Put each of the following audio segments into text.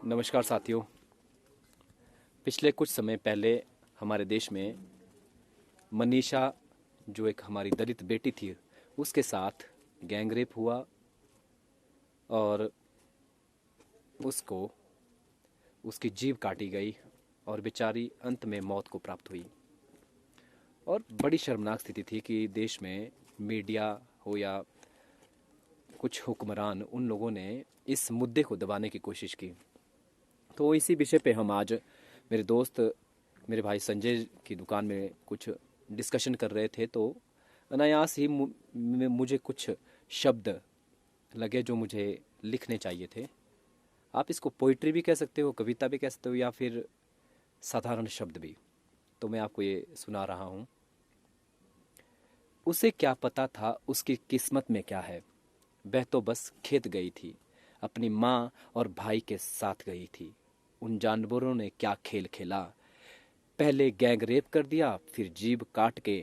नमस्कार साथियों। पिछले कुछ समय पहले हमारे देश में मनीषा, जो एक हमारी दलित बेटी थी, उसके साथ गैंग रेप हुआ और उसको उसकी जीभ काटी गई और बेचारी अंत में मौत को प्राप्त हुई। और बड़ी शर्मनाक स्थिति थी कि देश में मीडिया हो या कुछ हुक्मरान, उन लोगों ने इस मुद्दे को दबाने की कोशिश की। तो इसी विषय पे हम आज मेरे दोस्त, मेरे भाई संजय की दुकान में कुछ डिस्कशन कर रहे थे। तो अनायास ही मुझे कुछ शब्द लगे जो मुझे लिखने चाहिए थे। आप इसको पोइट्री भी कह सकते हो, कविता भी कह सकते हो, या फिर साधारण शब्द भी। तो मैं आपको ये सुना रहा हूँ। उसे क्या पता था उसकी किस्मत में क्या है, वह तो बस खेत गई थी, अपनी माँ और भाई के साथ गई थी। उन जानवरों ने क्या खेल खेला, पहले गैंग रेप कर दिया, फिर जीभ काट के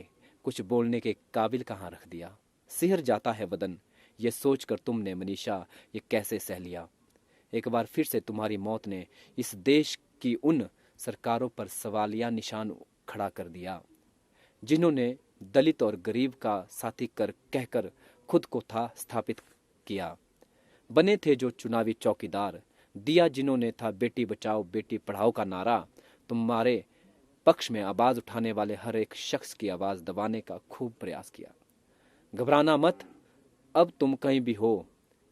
कुछ बोलने के काबिल कहाँ रख दिया। सिहर जाता है बदन ये सोचकर तुमने मनीषा ये कैसे सह लिया। एक बार फिर से तुम्हारी मौत ने इस देश की उन सरकारों पर सवालिया निशान खड़ा कर दिया जिन्होंने दलित और गरीब का साथी कर कहकर खुद को था स्थापित किया। बने थे जो चुनावी चौकीदार, दिया जिन्होंने था बेटी बचाओ बेटी पढ़ाओ का नारा। तुम्हारे पक्ष में आवाज उठाने वाले हर एक शख्स की आवाज दबाने का खूब प्रयास किया। घबराना मत, अब तुम कहीं भी हो,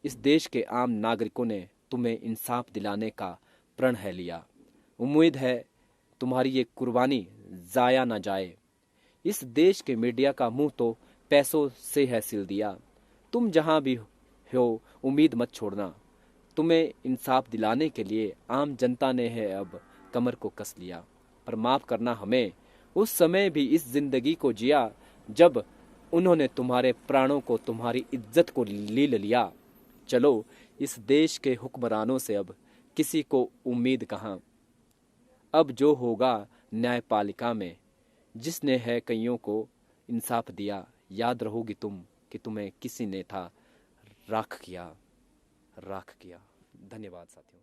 इस देश के आम नागरिकों ने तुम्हें इंसाफ दिलाने का प्रण है लिया। उम्मीद है तुम्हारी ये कुर्बानी जाया ना जाए। इस देश के मीडिया का मुंह तो पैसों से है सिल दिया। तुम जहां भी हो उम्मीद मत छोड़ना, तुम्हें इंसाफ दिलाने के लिए आम जनता ने है अब कमर को कस लिया। पर माफ करना हमें, उस समय भी इस जिंदगी को जिया जब उन्होंने तुम्हारे प्राणों को, तुम्हारी इज्जत को लील लिया। चलो इस देश के हुक्मरानों से अब किसी को उम्मीद कहाँ। अब जो होगा न्यायपालिका में, जिसने है कईयों को इंसाफ दिया, याद रहोगी तुम कि तुम्हें किसी ने था राख किया। धन्यवाद साथियों।